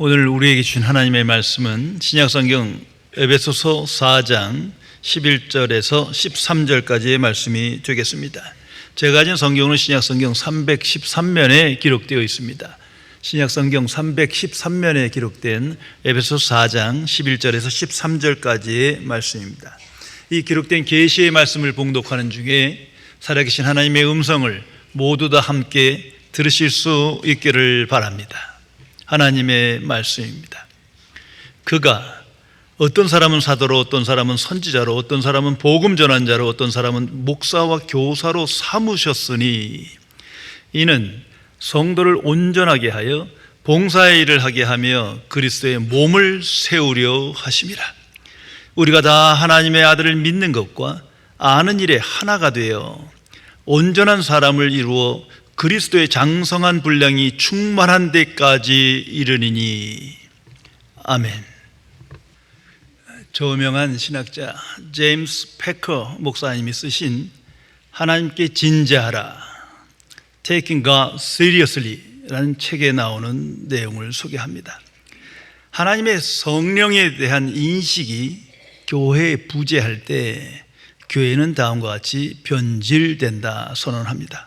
오늘 우리에게 주신 하나님의 말씀은 신약성경 에베소서 4장 11절에서 13절까지의 말씀이 되겠습니다. 제가 가진 성경은 신약성경 313면에 기록되어 있습니다. 신약성경 313면에 기록된 에베소 4장 11절에서 13절까지의 말씀입니다. 이 기록된 계시의 말씀을 봉독하는 중에 살아계신 하나님의 음성을 모두 다 함께 들으실 수 있기를 바랍니다. 하나님의 말씀입니다. 그가 어떤 사람은 사도로, 어떤 사람은 선지자로, 어떤 사람은 복음 전환자로, 어떤 사람은 목사와 교사로 삼으셨으니 이는 성도를 온전하게 하여 봉사의 일을 하게 하며 그리스도의 몸을 세우려 하심이라. 우리가 다 하나님의 아들을 믿는 것과 아는 일에 하나가 되어 온전한 사람을 이루어 그리스도의 장성한 분량이 충만한 데까지 이르니니. 아멘. 저명한 신학자 제임스 패커 목사님이 쓰신 하나님께 진지하라, Taking God Seriously 라는 책에 나오는 내용을 소개합니다. 하나님의 성령에 대한 인식이 교회에 부재할 때 교회는 다음과 같이 변질된다 선언합니다.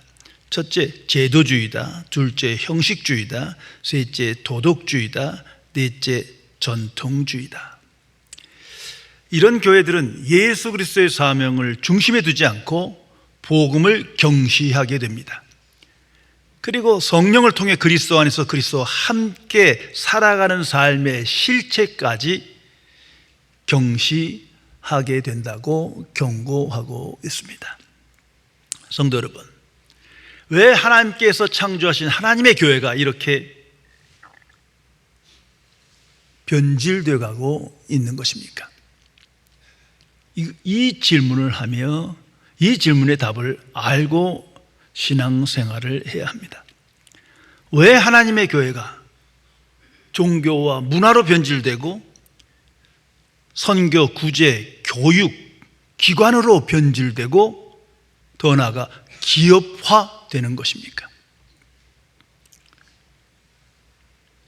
첫째, 제도주의다. 둘째, 형식주의다. 셋째, 도덕주의다. 넷째, 전통주의다. 이런 교회들은 예수 그리스도의 사명을 중심에 두지 않고 복음을 경시하게 됩니다. 그리고 성령을 통해 그리스도 안에서 그리스도와 함께 살아가는 삶의 실체까지 경시하게 된다고 경고하고 있습니다. 성도 여러분, 왜 하나님께서 창조하신 하나님의 교회가 이렇게 변질되어 가고 있는 것입니까? 이 질문을 하며 이 질문의 답을 알고 신앙생활을 해야 합니다. 왜 하나님의 교회가 종교와 문화로 변질되고 선교, 구제, 교육, 기관으로 변질되고 더 나아가 기업화되는 것입니까?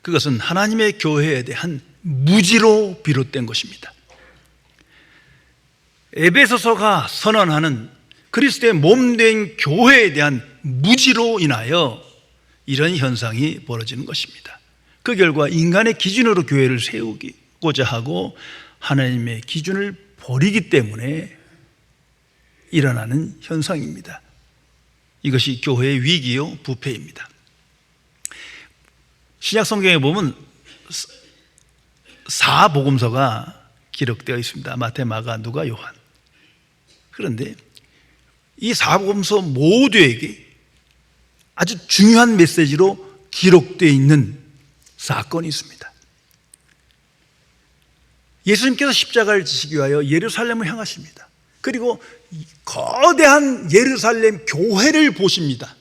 그것은 하나님의 교회에 대한 무지로 비롯된 것입니다. 에베소서가 선언하는 그리스도의 몸된 교회에 대한 무지로 인하여 이런 현상이 벌어지는 것입니다. 그 결과 인간의 기준으로 교회를 세우고자 하고 하나님의 기준을 버리기 때문에 일어나는 현상입니다. 이것이 교회의 위기요 부패입니다. 신약성경에 보면 4복음서가 기록되어 있습니다. 마태, 마가, 누가, 요한. 그런데 이 4복음서 모두에게 아주 중요한 메시지로 기록되어 있는 사건이 있습니다. 예수님께서 십자가를 지시기 위하여 예루살렘을 향하십니다. 그리고 거대한 예루살렘 교회를 보십니다.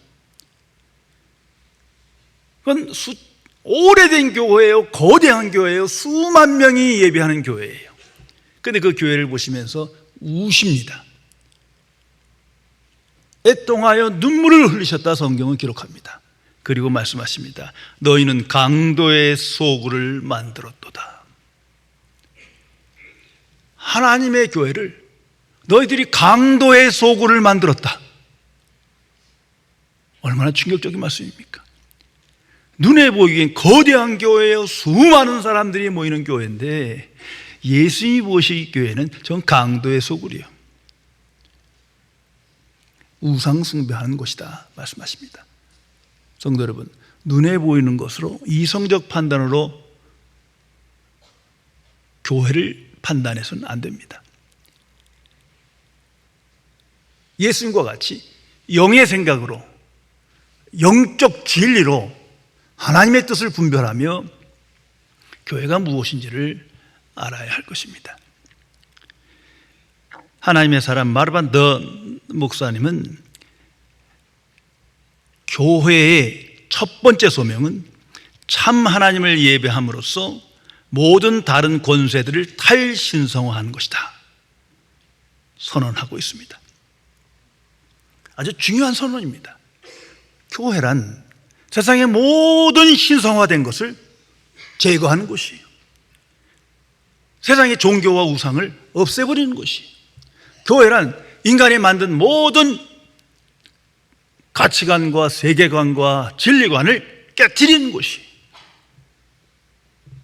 그건 오래된 교회예요. 거대한 교회예요. 수만 명이 예배하는 교회예요. 그런데 그 교회를 보시면서 우십니다. 애통하여 눈물을 흘리셨다 성경은 기록합니다. 그리고 말씀하십니다. 너희는 강도의 소굴을 만들었도다. 하나님의 교회를 너희들이 강도의 소굴을 만들었다. 얼마나 충격적인 말씀입니까? 눈에 보이기엔 거대한 교회예요. 수많은 사람들이 모이는 교회인데 예수님이 보시기 교회는 전 강도의 소굴이에요. 우상 숭배하는 곳이다 말씀하십니다. 성도 여러분, 눈에 보이는 것으로 이성적 판단으로 교회를 판단해서는 안 됩니다. 예수님과 같이 영의 생각으로 영적 진리로 하나님의 뜻을 분별하며 교회가 무엇인지를 알아야 할 것입니다. 하나님의 사람 마르반 더 목사님은 교회의 첫 번째 소명은 참 하나님을 예배함으로써 모든 다른 권세들을 탈신성화하는 것이다 선언하고 있습니다. 아주 중요한 선언입니다. 교회란 세상의 모든 신성화된 것을 제거하는 곳이에요. 세상의 종교와 우상을 없애버리는 것이에요. 교회란 인간이 만든 모든 가치관과 세계관과 진리관을 깨트리는 곳이에요.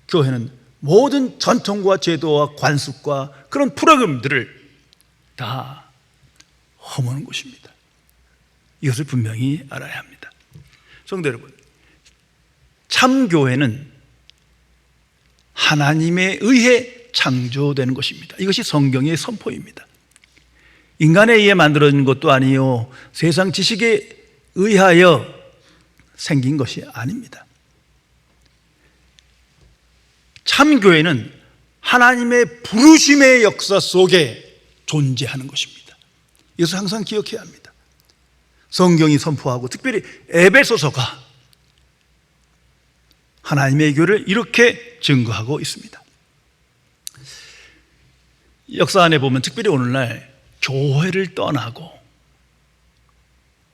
교회는 모든 전통과 제도와 관습과 그런 프로그램들을 다 허무는 곳입니다. 이것을 분명히 알아야 합니다. 성도 여러분, 참 교회는 하나님에 의해 창조되는 것입니다. 이것이 성경의 선포입니다. 인간에 의해 만들어진 것도 아니요 세상 지식에 의하여 생긴 것이 아닙니다. 참 교회는 하나님의 부르심의 역사 속에 존재하는 것입니다. 이것을 항상 기억해야 합니다. 성경이 선포하고 특별히 에베소서가 하나님의 교회를 이렇게 증거하고 있습니다. 역사 안에 보면 특별히 오늘날 교회를 떠나고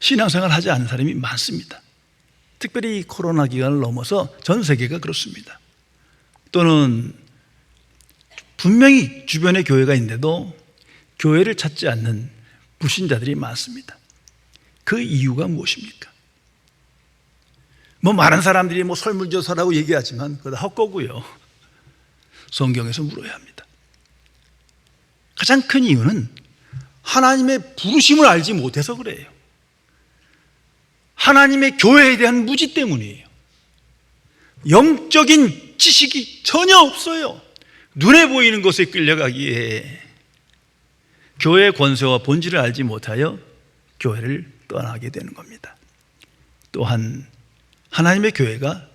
신앙생활을 하지 않는 사람이 많습니다. 특별히 코로나 기간을 넘어서 전 세계가 그렇습니다. 또는 분명히 주변에 교회가 있는데도 교회를 찾지 않는 불신자들이 많습니다. 그 이유가 무엇입니까? 많은 사람들이 설문조사라고 얘기하지만 그거 다 헛거고요. 성경에서 물어야 합니다. 가장 큰 이유는 하나님의 부르심을 알지 못해서 그래요. 하나님의 교회에 대한 무지 때문이에요. 영적인 지식이 전혀 없어요. 눈에 보이는 것에 끌려가기에 교회의 권세와 본질을 알지 못하여 교회를 떠나게 되는 겁니다. 또한 하나님의 교회가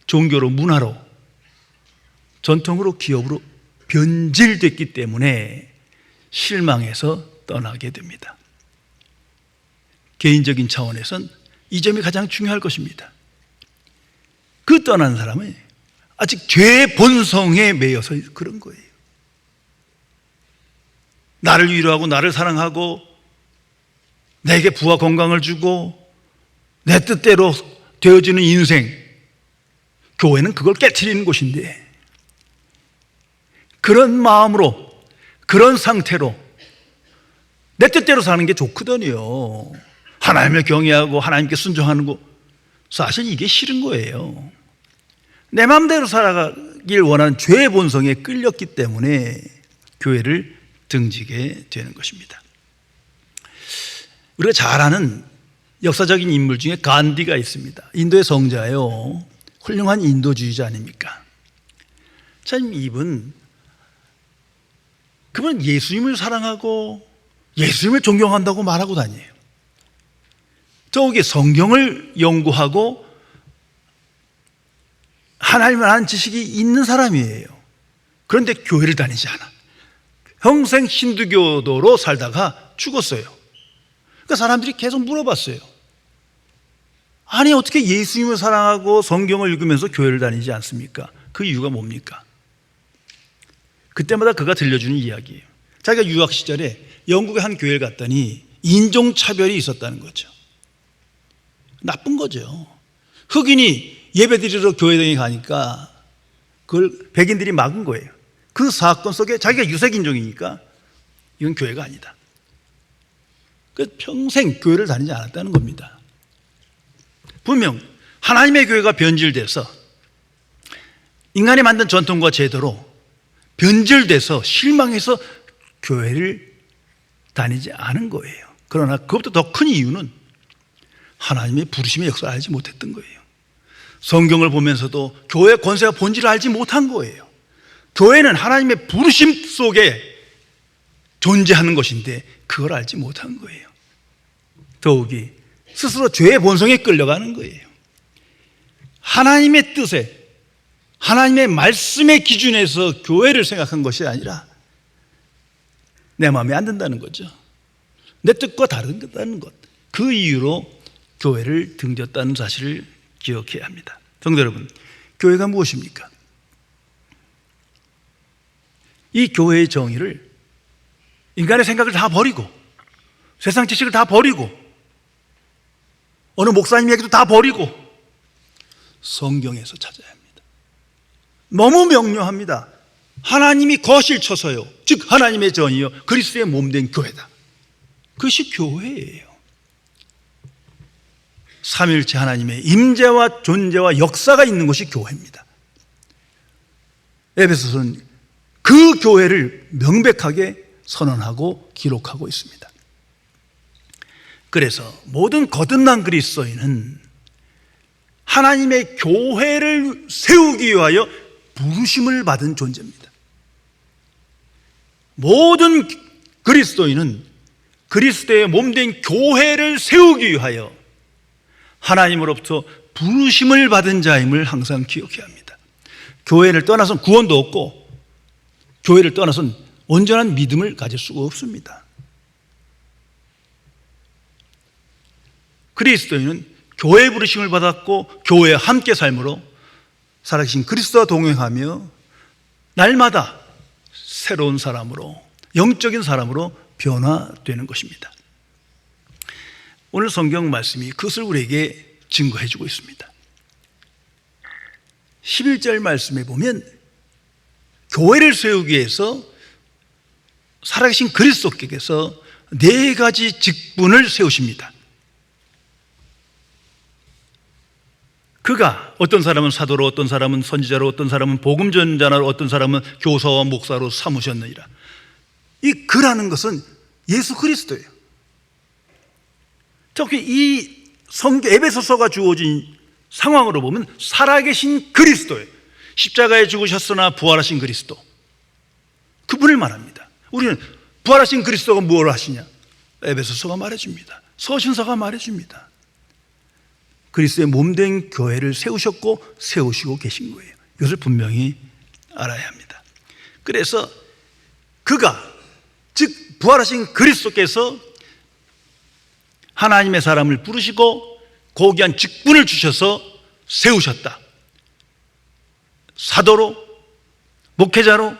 종교로, 문화로, 전통으로, 기업으로 변질됐기 때문에 실망해서 떠나게 됩니다. 개인적인 차원에선 이 점이 가장 중요할 것입니다. 그 떠난 사람은 아직 죄의 본성에 매여서 그런 거예요. 나를 위로하고 나를 사랑하고 내게 부와 건강을 주고 내 뜻대로 되어지는 인생, 교회는 그걸 깨트리는 곳인데 그런 마음으로, 그런 상태로 내 뜻대로 사는 게 좋거든요. 하나님을 경외하고 하나님께 순종하는 거 사실 이게 싫은 거예요. 내 마음대로 살아가길 원하는 죄의 본성에 끌렸기 때문에 교회를 등지게 되는 것입니다. 우리가 잘 아는 역사적인 인물 중에 간디가 있습니다. 인도의 성자예요. 훌륭한 인도주의자 아닙니까? 참 그분 예수님을 사랑하고 예수님을 존경한다고 말하고 다녀요. 저기 성경을 연구하고 하나님을 아는 지식이 있는 사람이에요. 그런데 교회를 다니지 않아. 평생 힌두교도로 살다가 죽었어요. 그러니까 사람들이 계속 물어봤어요. 아니 어떻게 예수님을 사랑하고 성경을 읽으면서 교회를 다니지 않습니까? 그 이유가 뭡니까? 그때마다 그가 들려주는 이야기예요. 자기가 유학 시절에 영국의 한 교회를 갔더니 인종차별이 있었다는 거죠. 나쁜 거죠. 흑인이 예배드리러 교회에 가니까 그걸 백인들이 막은 거예요. 그 사건 속에 자기가 유색인종이니까 이건 교회가 아니다. 그래서 평생 교회를 다니지 않았다는 겁니다. 분명 하나님의 교회가 변질돼서 인간이 만든 전통과 제도로 변질돼서 실망해서 교회를 다니지 않은 거예요. 그러나 그것보다 더 큰 이유는 하나님의 부르심의 역사를 알지 못했던 거예요. 성경을 보면서도 교회의 권세와 본질을 알지 못한 거예요. 교회는 하나님의 부르심 속에 존재하는 것인데 그걸 알지 못한 거예요. 더욱이 스스로 죄의 본성에 끌려가는 거예요. 하나님의 뜻에, 하나님의 말씀의 기준에서 교회를 생각한 것이 아니라 내 마음에 안 든다는 거죠. 내 뜻과 다르다는 것. 그 이유로 교회를 등졌다는 사실을 기억해야 합니다. 성도 여러분, 교회가 무엇입니까? 이 교회의 정의를 인간의 생각을 다 버리고 세상 지식을 다 버리고 어느 목사님 얘기도 다 버리고 성경에서 찾아야 합니다. 너무 명료합니다. 하나님이 거실 쳐서요, 즉 하나님의 전이요 그리스도의 몸된 교회다. 그것이 교회예요. 삼위일체 하나님의 임재와 존재와 역사가 있는 것이 교회입니다. 에베소서는 그 교회를 명백하게 선언하고 기록하고 있습니다. 그래서 모든 거듭난 그리스도인은 하나님의 교회를 세우기 위하여 부르심을 받은 존재입니다. 모든 그리스도인은 그리스도의 몸된 교회를 세우기 위하여 하나님으로부터 부르심을 받은 자임을 항상 기억해야 합니다. 교회를 떠나선 구원도 없고 교회를 떠나선 온전한 믿음을 가질 수가 없습니다. 그리스도인은 교회의 부르심을 받았고 교회와 함께 삶으로 살아계신 그리스도와 동행하며 날마다 새로운 사람으로, 영적인 사람으로 변화되는 것입니다. 오늘 성경 말씀이 그것을 우리에게 증거해 주고 있습니다. 11절 말씀에 보면 교회를 세우기 위해서 살아계신 그리스도께서 4가지 직분을 세우십니다. 그가 어떤 사람은 사도로, 어떤 사람은 선지자로, 어떤 사람은 복음 전자로, 어떤 사람은 교사와 목사로 삼으셨느니라. 이 그라는 것은 예수 그리스도예요. 특히 이 성경 에베소서가 주어진 상황으로 보면 살아계신 그리스도예요. 십자가에 죽으셨으나 부활하신 그리스도, 그분을 말합니다. 우리는 부활하신 그리스도가 무엇을 하시냐? 에베소서가 말해줍니다. 서신서가 말해줍니다. 그리스도의 몸된 교회를 세우셨고 세우시고 계신 거예요. 이것을 분명히 알아야 합니다. 그래서 그가, 즉 부활하신 그리스도께서 하나님의 사람을 부르시고 고귀한 직분을 주셔서 세우셨다. 사도로, 목회자로,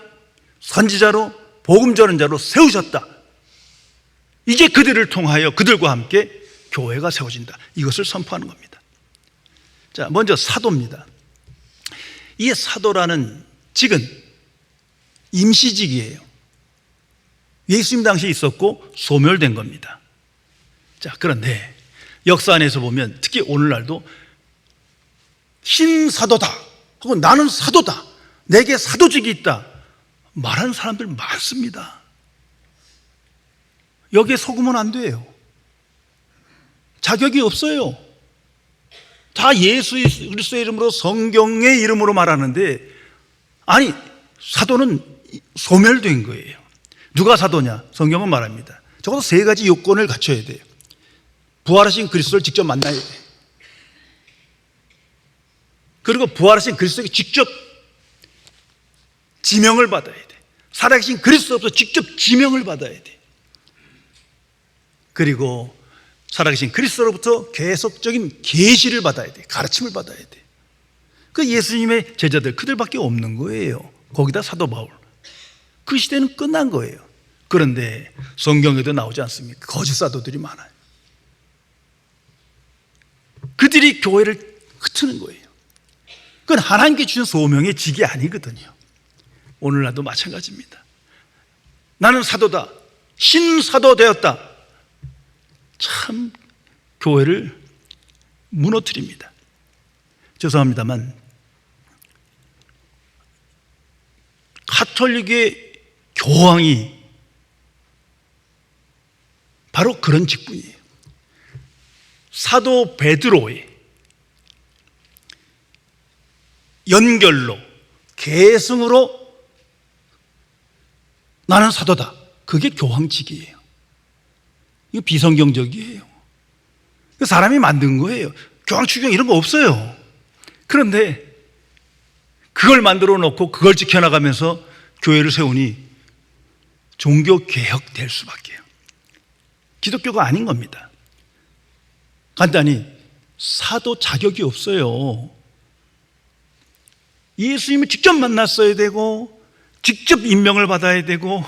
선지자로, 복음 전언자로 세우셨다. 이제 그들을 통하여 그들과 함께 교회가 세워진다. 이것을 선포하는 겁니다. 자, 먼저 사도입니다. 이 사도라는 직은 임시직이에요. 예수님 당시에 있었고 소멸된 겁니다. 자, 그런데 역사 안에서 보면 특히 오늘날도 신사도다 혹은 나는 사도다, 내게 사도직이 있다 말하는 사람들 많습니다. 여기에 속으면 안 돼요. 자격이 없어요. 다 예수 그리스도의 이름으로, 성경의 이름으로 말하는데, 아니 사도는 소멸된 거예요. 누가 사도냐? 성경은 말합니다. 적어도 3가지 요건을 갖춰야 돼요. 부활하신 그리스도를 직접 만나야 돼요. 그리고 부활하신 그리스도에게 직접 지명을 받아야 돼요. 살아계신 그리스도로부터 직접 지명을 받아야 돼요. 그리고 살아계신 그리스도로부터 계속적인 계시를 받아야 돼요. 가르침을 받아야 돼요. 그 예수님의 제자들, 그들밖에 없는 거예요. 거기다 사도 바울. 그 시대는 끝난 거예요. 그런데 성경에도 나오지 않습니까? 거짓 사도들이 많아요. 그들이 교회를 흩트는 거예요. 그건 하나님께 주신 소명의 직이 아니거든요. 오늘날도 마찬가지입니다. 나는 사도다, 신사도 되었다. 참 교회를 무너뜨립니다. 죄송합니다만 가톨릭의 교황이 바로 그런 직분이에요. 사도 베드로의 연결로, 계승으로 나는 사도다, 그게 교황직이에요. 이거 비성경적이에요. 사람이 만든 거예요. 교황 추경 이런 거 없어요. 그런데 그걸 만들어 놓고 그걸 지켜나가면서 교회를 세우니 종교개혁 될 수밖에요. 기독교가 아닌 겁니다. 간단히 사도 자격이 없어요. 예수님을 직접 만났어야 되고 직접 임명을 받아야 되고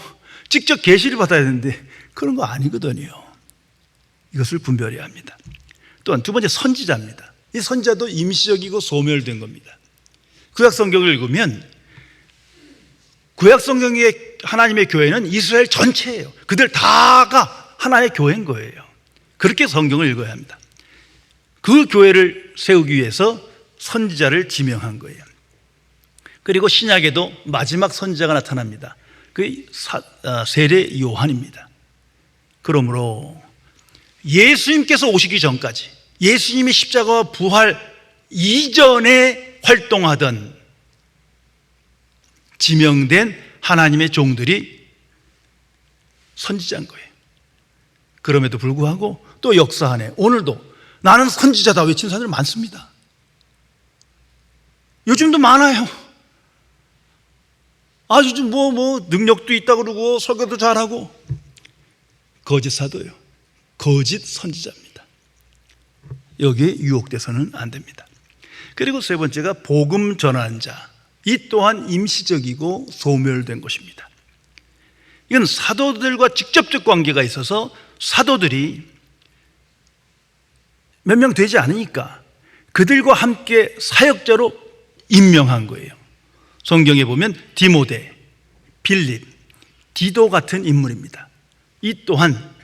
직접 계시를 받아야 되는데 그런 거 아니거든요. 이것을 분별해야 합니다. 또한 두 번째, 선지자입니다. 이 선지자도 임시적이고 소멸된 겁니다. 구약 성경을 읽으면 구약 성경의 하나님의 교회는 이스라엘 전체예요. 그들 다가 하나의 교회인 거예요. 그렇게 성경을 읽어야 합니다. 그 교회를 세우기 위해서 선지자를 지명한 거예요. 그리고 신약에도 마지막 선지자가 나타납니다. 그 세례 요한입니다. 그러므로 예수님께서 오시기 전까지, 예수님이 십자가와 부활 이전에 활동하던 지명된 하나님의 종들이 선지자인 거예요. 그럼에도 불구하고 또 역사 안에 오늘도 나는 선지자다 외치는 사람들 많습니다. 요즘도 많아요. 아주 능력도 있다고 그러고 설교도 잘하고. 거짓 사도요, 거짓 선지자입니다. 여기에 유혹돼서는 안 됩니다. 그리고 세 번째가 복음 전하는 자. 이 또한 임시적이고 소멸된 것입니다. 이건 사도들과 직접적 관계가 있어서 사도들이 몇 명 되지 않으니까 그들과 함께 사역자로 임명한 거예요. 성경에 보면 디모데, 빌립, 디도 같은 인물입니다. 이 또한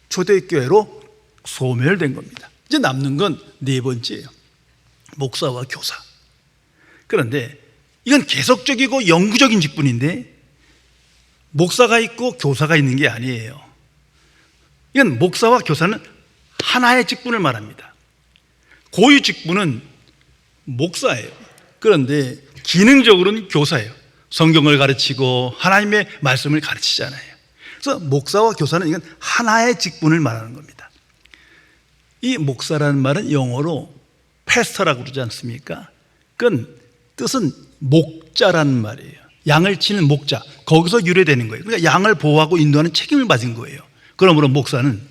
초대교회로 소멸된 겁니다. 이제 남는 건 네 번째예요. 목사와 교사. 그런데 이건 계속적이고 영구적인 직분인데 목사가 있고 교사가 있는 게 아니에요. 이건 목사와 교사는 하나의 직분을 말합니다. 고유 직분은 목사예요. 그런데 기능적으로는 교사예요. 성경을 가르치고 하나님의 말씀을 가르치잖아요. 그래서 목사와 교사는 이건 하나의 직분을 말하는 겁니다. 이 목사라는 말은 영어로 패스터라고 그러지 않습니까? 그건 뜻은 목자라는 말이에요. 양을 치는 목자, 거기서 유래되는 거예요. 그러니까 양을 보호하고 인도하는 책임을 받은 거예요. 그러므로 목사는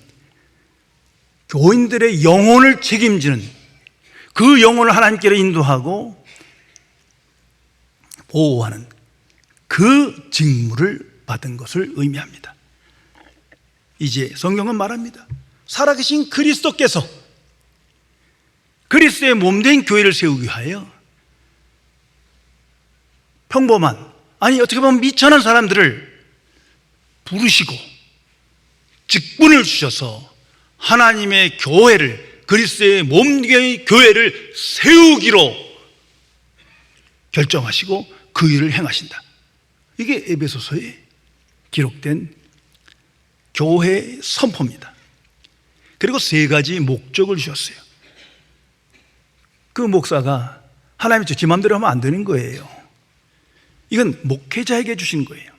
교인들의 영혼을 책임지는, 그 영혼을 하나님께로 인도하고 보호하는 그 직무를 받은 것을 의미합니다. 이제 성경은 말합니다. 살아계신 그리스도께서 그리스도의 몸된 교회를 세우기 위하여 평범한, 아니 어떻게 보면 미천한 사람들을 부르시고 직분을 주셔서 하나님의 교회를, 그리스도의 몸된 교회를 세우기로 결정하시고 그 일을 행하신다. 이게 에베소서에 기록된 교회의 선포입니다. 그리고 세 가지 목적을 주셨어요. 그 목사가 하나님의 지 맘대로 하면 안 되는 거예요. 이건 목회자에게 주신 거예요.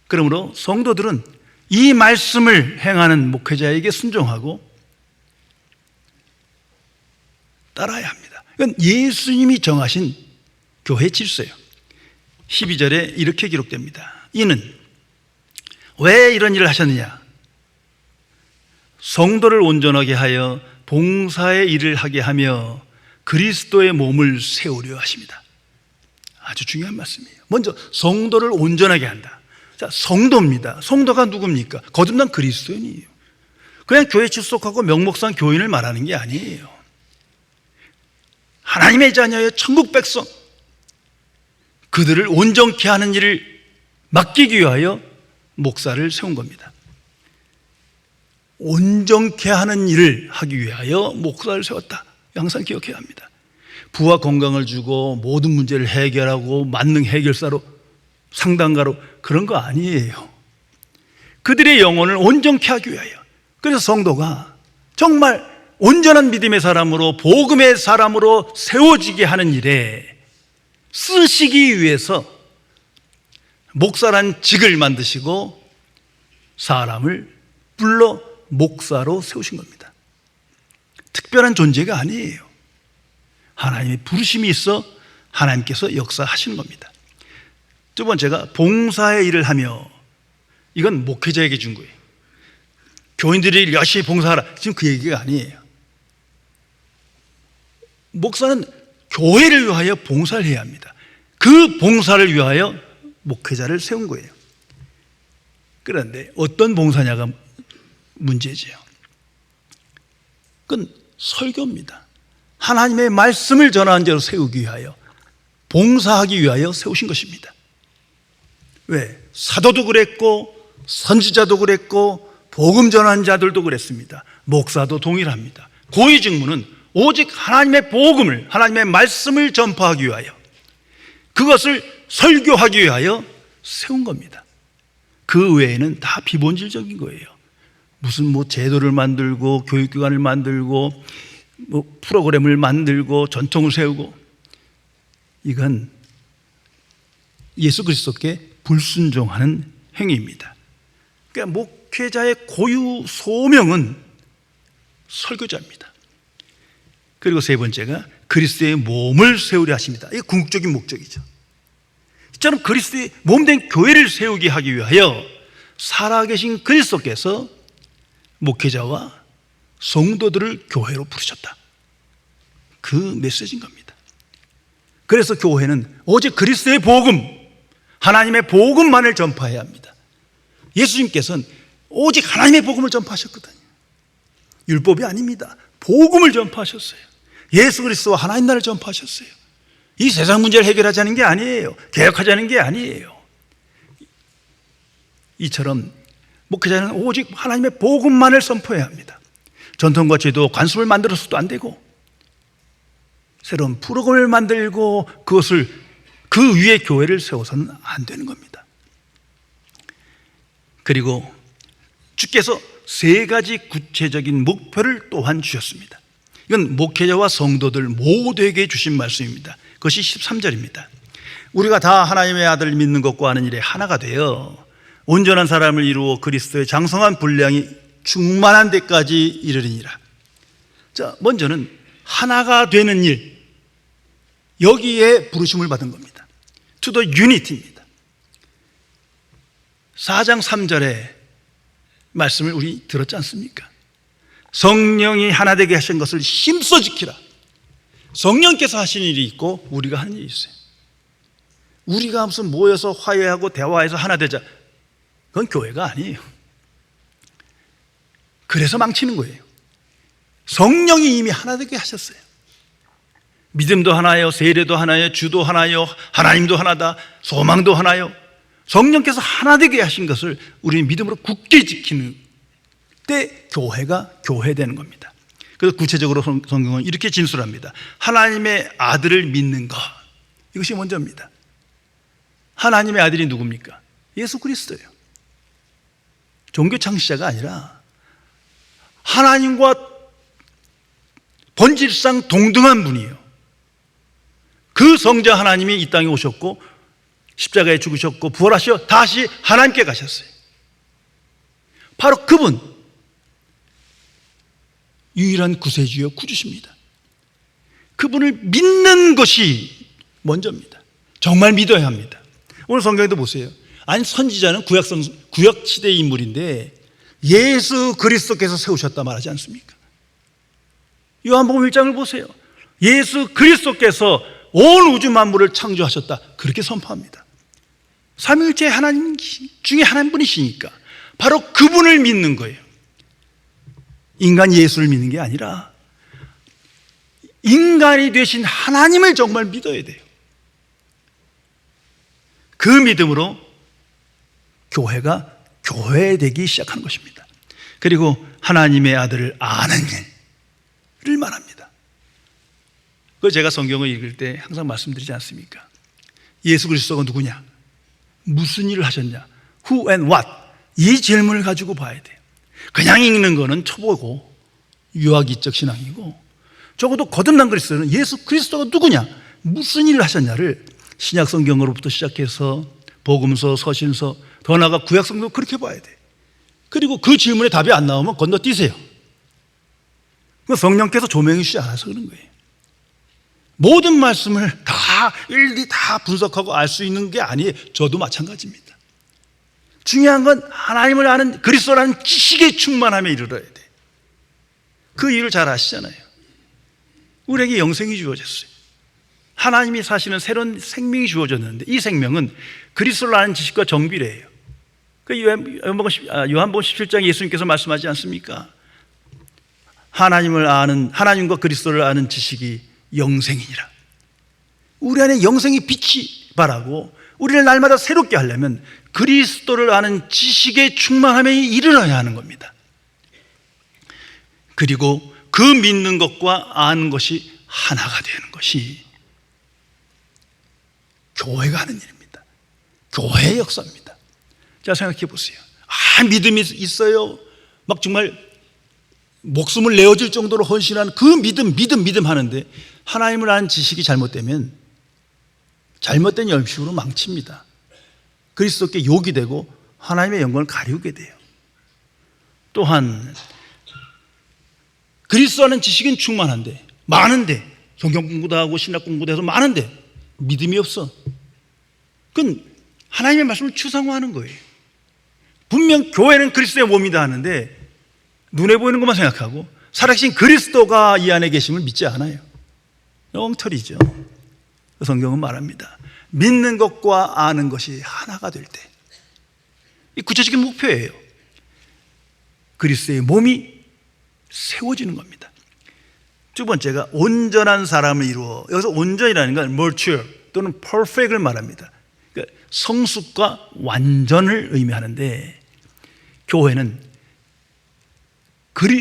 그러므로 성도들은 이 말씀을 행하는 목회자에게 순종하고 따라야 합니다. 이건 예수님이 정하신 교회 질서예요. 12절에 이렇게 기록됩니다. 이는 왜 이런 일을 하셨느냐? 성도를 온전하게 하여 봉사의 일을 하게 하며 그리스도의 몸을 세우려 하십니다. 아주 중요한 말씀이에요. 먼저 성도를 온전하게 한다. 자, 성도입니다. 성도가 누굽니까? 거듭난 그리스도인이에요. 그냥 교회 출석하고 명목상 교인을 말하는 게 아니에요. 하나님의 자녀의 천국 백성, 그들을 온전케 하는 일을 맡기기 위하여 목사를 세운 겁니다. 온전케 하는 일을 하기 위하여 목사를 세웠다. 항상 기억해야 합니다. 부와 건강을 주고 모든 문제를 해결하고 만능 해결사로, 상담가로, 그런 거 아니에요. 그들의 영혼을 온전케 하기 위하여. 그래서 성도가 정말 온전한 믿음의 사람으로, 복음의 사람으로 세워지게 하는 일에 쓰시기 위해서 목사란 직을 만드시고 사람을 불러 목사로 세우신 겁니다. 특별한 존재가 아니에요. 하나님의 부르심이 있어 하나님께서 역사하시는 겁니다. 두 번째가 봉사의 일을 하며, 이건 목회자에게 준 거예요. 교인들이 열심히 봉사하라, 지금 그 얘기가 아니에요. 목사는 교회를 위하여 봉사를 해야 합니다. 그 봉사를 위하여 목회자를 세운 거예요. 그런데 어떤 봉사냐가 문제지요. 그건 설교입니다. 하나님의 말씀을 전하는 자로 세우기 위하여, 봉사하기 위하여 세우신 것입니다. 왜? 사도도 그랬고 선지자도 그랬고 복음 전환자들도 그랬습니다. 목사도 동일합니다. 고위 직무는 오직 하나님의 복음을, 하나님의 말씀을 전파하기 위하여, 그것을 설교하기 위하여 세운 겁니다. 그 외에는 다 비본질적인 거예요. 무슨 제도를 만들고 교육기관을 만들고 프로그램을 만들고 전통을 세우고, 이건 예수 그리스도께 불순종하는 행위입니다. 그러니까 목회자의 고유 소명은 설교자입니다. 그리고 세 번째가 그리스도의 몸을 세우려 하십니다. 이게 궁극적인 목적이죠. 이처럼 그리스도의 몸된 교회를 세우게 하기 위하여 살아계신 그리스도께서 목회자와 성도들을 교회로 부르셨다. 그 메시지인 겁니다. 그래서 교회는 오직 그리스도의 복음, 하나님의 복음만을 전파해야 합니다. 예수님께서는 오직 하나님의 복음을 전파하셨거든요. 율법이 아닙니다. 복음을 전파하셨어요. 예수 그리스도와 하나님 나라를 전파하셨어요. 이 세상 문제를 해결하자는 게 아니에요. 개혁하자는 게 아니에요. 이처럼 목회자는 오직 하나님의 복음만을 선포해야 합니다. 전통과 제도, 관습을 만들어서도 안 되고, 새로운 프로그램을 만들고 그것을 그 위에 교회를 세워서는 안 되는 겁니다. 그리고 주께서 세 가지 구체적인 목표를 또한 주셨습니다. 이건 목회자와 성도들 모두에게 주신 말씀입니다. 그것이 13절입니다. 우리가 다 하나님의 아들을 믿는 것과 하는 일에 하나가 되어 온전한 사람을 이루어 그리스도의 장성한 분량이 충만한 데까지 이르리니라. 자, 먼저는 하나가 되는 일, 여기에 부르심을 받은 겁니다. To the unity입니다. 4장 3절에 말씀을 우리 들었지 않습니까? 성령이 하나 되게 하신 것을 힘써 지키라. 성령께서 하신 일이 있고 우리가 하는 일이 있어요. 우리가 무슨 모여서 화해하고 대화해서 하나 되자, 그건 교회가 아니에요. 그래서 망치는 거예요. 성령이 이미 하나 되게 하셨어요. 믿음도 하나요, 세례도 하나요, 주도 하나요, 하나님도 하나다, 소망도 하나요. 성령께서 하나 되게 하신 것을 우리는 믿음으로 굳게 지키는 때 교회가 교회되는 겁니다. 그래서 구체적으로 성경은 이렇게 진술합니다. 하나님의 아들을 믿는 것, 이것이 먼저입니다. 하나님의 아들이 누굽니까? 예수 그리스도예요. 종교 창시자가 아니라 하나님과 본질상 동등한 분이에요. 그 성자 하나님이 이 땅에 오셨고 십자가에 죽으셨고 부활하셔 다시 하나님께 가셨어요. 바로 그분, 유일한 구세주여 구주십니다. 그분을 믿는 것이 먼저입니다. 정말 믿어야 합니다. 오늘 성경에도 보세요. 아니, 선지자는 구약 시대의 인물인데 예수 그리스도께서 세우셨다 말하지 않습니까? 요한복음 1장을 보세요. 예수 그리스도께서 온 우주 만물을 창조하셨다, 그렇게 선포합니다. 삼위일체 하나님 중에 한 분이시니까 바로 그분을 믿는 거예요. 인간 예수를 믿는 게 아니라 인간이 되신 하나님을 정말 믿어야 돼요. 그 믿음으로 교회가 교회되기 시작하는 것입니다. 그리고 하나님의 아들을 아는 일을 말합니다. 그 제가 성경을 읽을 때 항상 말씀드리지 않습니까? 예수 그리스도가 누구냐? 무슨 일을 하셨냐? Who and what? 이 질문을 가지고 봐야 돼요. 그냥 읽는 거는 초보고 유아기적 신앙이고, 적어도 거듭난 그리스도는 예수 그리스도가 누구냐? 무슨 일을 하셨냐를 신약 성경으로부터 시작해서 복음서, 서신서, 더 나아가 구약 성경도 그렇게 봐야 돼요. 그리고 그 질문에 답이 안 나오면 건너뛰세요. 성령께서 조명해 주지 않아서 그런 거예요. 모든 말씀을 다 일일이 다 분석하고 알 수 있는 게 아니에요. 저도 마찬가지입니다. 중요한 건 하나님을 아는 그리스도라는 지식에 충만함에 이르러야 돼. 그 이유를 잘 아시잖아요. 우리에게 영생이 주어졌어요. 하나님이 사시는 새로운 생명이 주어졌는데 이 생명은 그리스도를 아는 지식과 정비례예요. 그 요한복음 17장 예수님께서 말씀하지 않습니까? 하나님과 그리스도를 아는 지식이 영생이니라. 우리 안에 영생의 빛이 바라고 우리를 날마다 새롭게 하려면 그리스도를 아는 지식의 충만함에 이르러야 하는 겁니다. 그리고 그 믿는 것과 아는 것이 하나가 되는 것이 교회가 하는 일입니다. 교회의 역사입니다. 자, 생각해 보세요. 믿음이 있어요. 막 정말 목숨을 내어줄 정도로 헌신한 그 믿음 하는데 하나님을 아는 지식이 잘못되면 잘못된 열심으로 망칩니다. 그리스도께 욕이 되고 하나님의 영광을 가리우게 돼요. 또한 그리스도 아는 지식은 충만한데, 많은데, 성경 공부도 하고 신학 공부도 해서 많은데 믿음이 없어. 그건 하나님의 말씀을 추상화하는 거예요. 분명 교회는 그리스도의 몸이다 하는데 눈에 보이는 것만 생각하고 살아계신 그리스도가 이 안에 계심을 믿지 않아요. 엉터리죠. 성경은 말합니다. 믿는 것과 아는 것이 하나가 될 때, 이 구체적인 목표예요. 그리스도의 몸이 세워지는 겁니다. 두 번째가 온전한 사람을 이루어. 여기서 온전이라는 건 mature 또는 perfect을 말합니다. 그러니까 성숙과 완전을 의미하는데, 교회는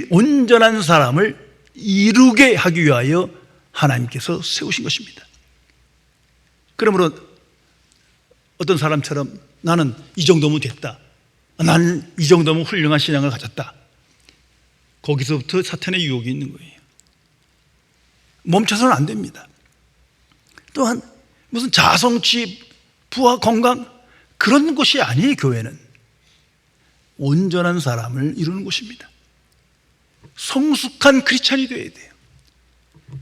온전한 사람을 이루게 하기 위하여 하나님께서 세우신 것입니다. 그러므로 어떤 사람처럼 나는 이 정도면 됐다, 나는 이 정도면 훌륭한 신앙을 가졌다, 거기서부터 사탄의 유혹이 있는 거예요. 멈춰서는 안 됩니다. 또한 무슨 자성취, 부와 건강, 그런 것이 아니에요. 교회는 온전한 사람을 이루는 곳입니다. 성숙한 크리스찬이 되어야 돼요.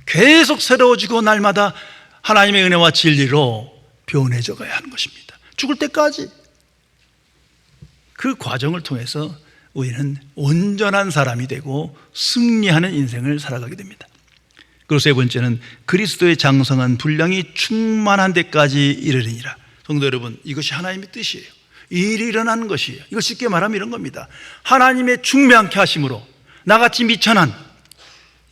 계속 새로워지고 날마다 하나님의 은혜와 진리로 변해져 가야 하는 것입니다. 죽을 때까지. 그 과정을 통해서 우리는 온전한 사람이 되고 승리하는 인생을 살아가게 됩니다. 그리고 세 번째는 그리스도의 장성한 분량이 충만한 데까지 이르리니라. 성도 여러분, 이것이 하나님의 뜻이에요. 이 일이 일어나는 것이에요. 이걸 쉽게 말하면 이런 겁니다. 하나님의 충만케 하심으로 나같이 미천한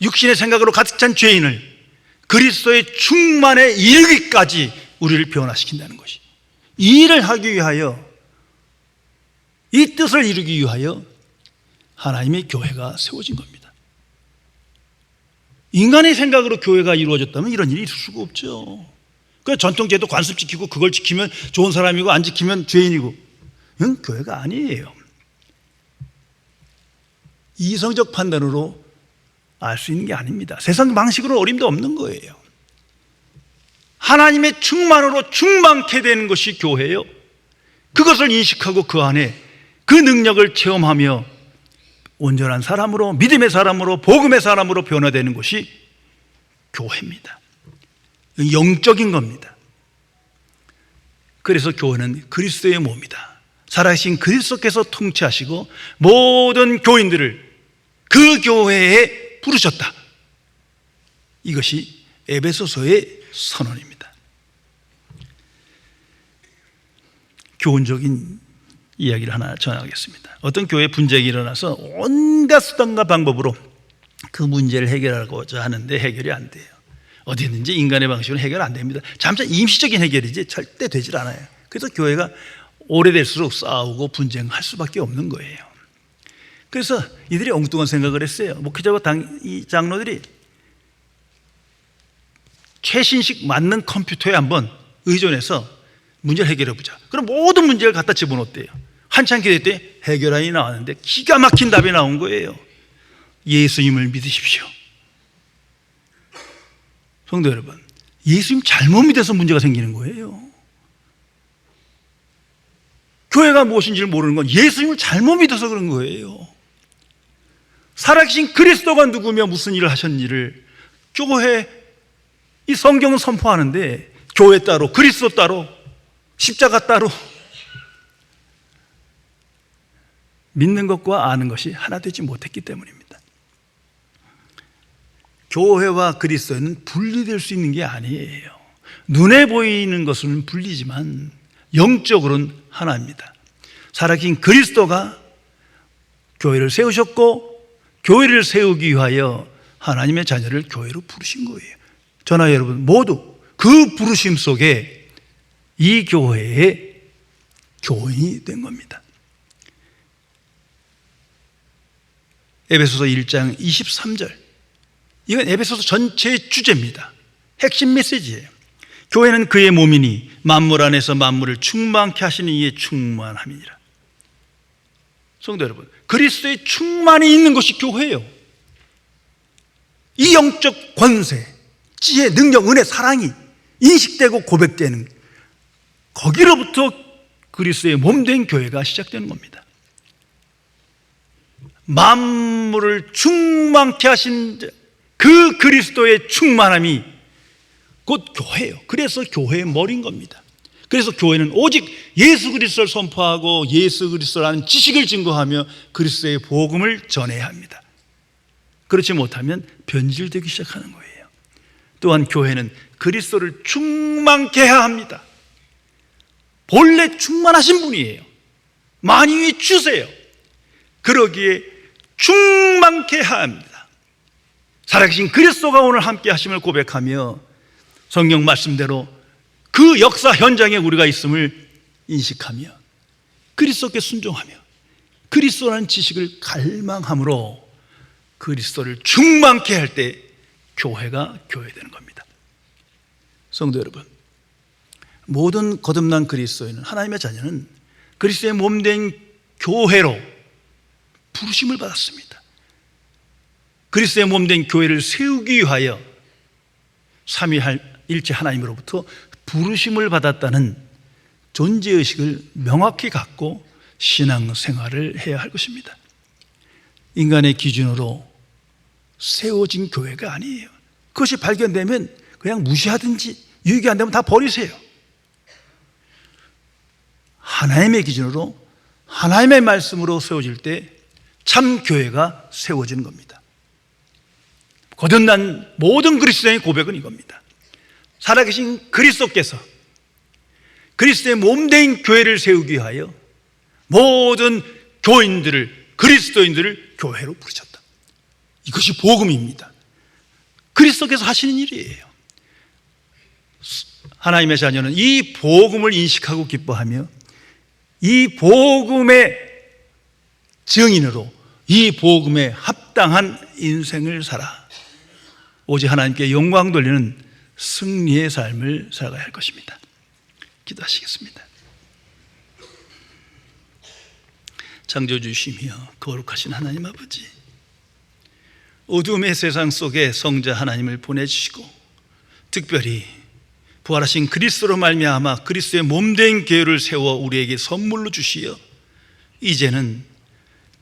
육신의 생각으로 가득 찬 죄인을 그리스도의 충만에 이르기까지 우리를 변화시킨다는 것이, 이 일을 하기 위하여, 이 뜻을 이루기 위하여 하나님의 교회가 세워진 겁니다. 인간의 생각으로 교회가 이루어졌다면 이런 일이 있을 수가 없죠. 그 전통제도 관습 지키고 그걸 지키면 좋은 사람이고 안 지키면 죄인이고, 이건 교회가 아니에요. 이성적 판단으로 알 수 있는 게 아닙니다. 세상 방식으로 어림도 없는 거예요. 하나님의 충만으로 충만케 되는 것이 교회예요. 그것을 인식하고 그 안에 그 능력을 체험하며 온전한 사람으로, 믿음의 사람으로, 복음의 사람으로 변화되는 것이 교회입니다. 영적인 겁니다. 그래서 교회는 그리스도의 몸이다. 살아계신 그리스도께서 통치하시고 모든 교인들을 그 교회에 부르셨다. 이것이 에베소서의 선언입니다. 교훈적인 이야기를 하나 전하겠습니다. 어떤 교회 분쟁이 일어나서 온갖 수단과 방법으로 그 문제를 해결하고자 하는데 해결이 안 돼요. 어디든지 인간의 방식으로 해결 안 됩니다. 잠시 임시적인 해결이지 절대 되질 않아요. 그래서 교회가 오래될수록 싸우고 분쟁할 수밖에 없는 거예요. 그래서 이들이 엉뚱한 생각을 했어요. 목회자와 이 장로들이 최신식 맞는 컴퓨터에 한번 의존해서 문제를 해결해 보자. 그럼 모든 문제를 갖다 집어넣었대요. 한참 기도했더니 해결안이 나왔는데 기가 막힌 답이 나온 거예요. 예수님을 믿으십시오. 성도 여러분, 예수님 잘못 믿어서 문제가 생기는 거예요. 교회가 무엇인지를 모르는 건 예수님을 잘못 믿어서 그런 거예요. 살아계신 그리스도가 누구며 무슨 일을 하셨는지를 교회, 이 성경은 선포하는데 교회 따로, 그리스도 따로, 십자가 따로, 믿는 것과 아는 것이 하나 되지 못했기 때문입니다. 교회와 그리스도는 분리될 수 있는 게 아니에요. 눈에 보이는 것은 분리지만 영적으로는 하나입니다. 살아계신 그리스도가 교회를 세우셨고 교회를 세우기 위하여 하나님의 자녀를 교회로 부르신 거예요. 저나 여러분 모두 그 부르심 속에 이 교회의 교인이 된 겁니다. 에베소서 1장 23절, 이건 에베소서 전체의 주제입니다. 핵심 메시지예요. 교회는 그의 몸이니 만물 안에서 만물을 충만케 하시는 이의 충만함이니라. 성도 여러분, 그리스도의 충만이 있는 것이 교회예요. 이 영적 권세, 지혜, 능력, 은혜, 사랑이 인식되고 고백되는, 거기로부터 그리스도의 몸된 교회가 시작되는 겁니다. 만물을 충만케 하신 그 그리스도의 충만함이 곧 교회예요. 그래서 교회의 머리인 겁니다. 그래서 교회는 오직 예수 그리스도를 선포하고 예수 그리스도라는 지식을 증거하며 그리스도의 복음을 전해야 합니다. 그렇지 못하면 변질되기 시작하는 거예요. 또한 교회는 그리스도를 충만케 해야 합니다. 본래 충만하신 분이에요. 만유의 주세요. 그러기에 충만케 해야 합니다. 살아계신 그리스도가 오늘 함께 하심을 고백하며 성경 말씀대로 그 역사 현장에 우리가 있음을 인식하며 그리스도께 순종하며 그리스도라는 지식을 갈망함으로 그리스도를 충만케 할 때 교회가 교회되는 겁니다. 성도 여러분, 모든 거듭난 그리스도인은, 하나님의 자녀는 그리스도의 몸된 교회로 부르심을 받았습니다. 그리스도의 몸된 교회를 세우기 위하여 삼위일체 하나님으로부터 부르심을 받았다는 존재의식을 명확히 갖고 신앙생활을 해야 할 것입니다. 인간의 기준으로 세워진 교회가 아니에요. 그것이 발견되면 그냥 무시하든지 유익이 안 되면 다 버리세요. 하나님의 기준으로 하나님의 말씀으로 세워질 때 참 교회가 세워지는 겁니다. 거듭난 모든 그리스도인의 고백은 이겁니다. 살아계신 그리스도께서 그리스도의 몸된 교회를 세우기 위하여 모든 교인들을, 그리스도인들을 교회로 부르셨다. 이것이 복음입니다. 그리스도께서 하시는 일이에요. 하나님의 자녀는 이 복음을 인식하고 기뻐하며 이 복음의 증인으로 이 복음에 합당한 인생을 살아 오직 하나님께 영광 돌리는 승리의 삶을 살아가야 할 것입니다. 기도하시겠습니다. 창조주시며 거룩하신 하나님 아버지, 어둠의 세상 속에 성자 하나님을 보내주시고 특별히 부활하신 그리스도로 말미암아 그리스도의 몸된 교회를 세워 우리에게 선물로 주시어 이제는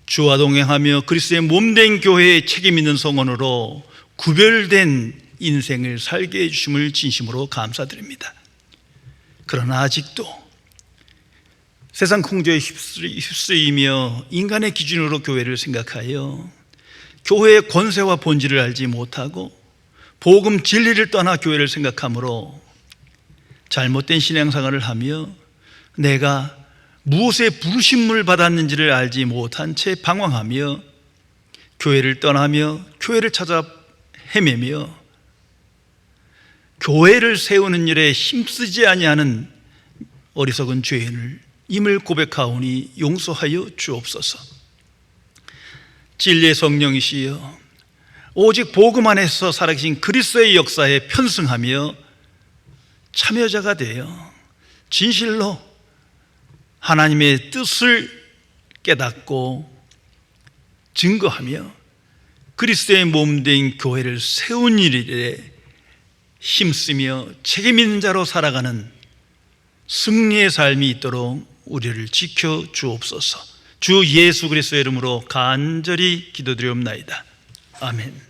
주와 동행하며 그리스도의 몸된 교회에 책임 있는 성원으로 구별된 인생을 살게 해주심을 진심으로 감사드립니다. 그러나 아직도 세상 풍조에 휩쓰이며 인간의 기준으로 교회를 생각하여 교회의 권세와 본질을 알지 못하고 복음 진리를 떠나 교회를 생각하므로 잘못된 신앙생활을 하며 내가 무엇에 부르심을 받았는지를 알지 못한 채 방황하며 교회를 떠나며 교회를 찾아 헤매며 교회를 세우는 일에 힘쓰지 아니하는 어리석은 죄인을 임을 고백하오니 용서하여 주옵소서. 진리의 성령이시여 오직 복음 안에서 살아계신 그리스도의 역사에 편승하며 참여자가 되어 진실로 하나님의 뜻을 깨닫고 증거하며 그리스도의 몸된 교회를 세운 일에 힘쓰며 책임 있는 자로 살아가는 승리의 삶이 있도록 우리를 지켜 주옵소서. 주 예수 그리스도의 이름으로 간절히 기도드리옵나이다. 아멘.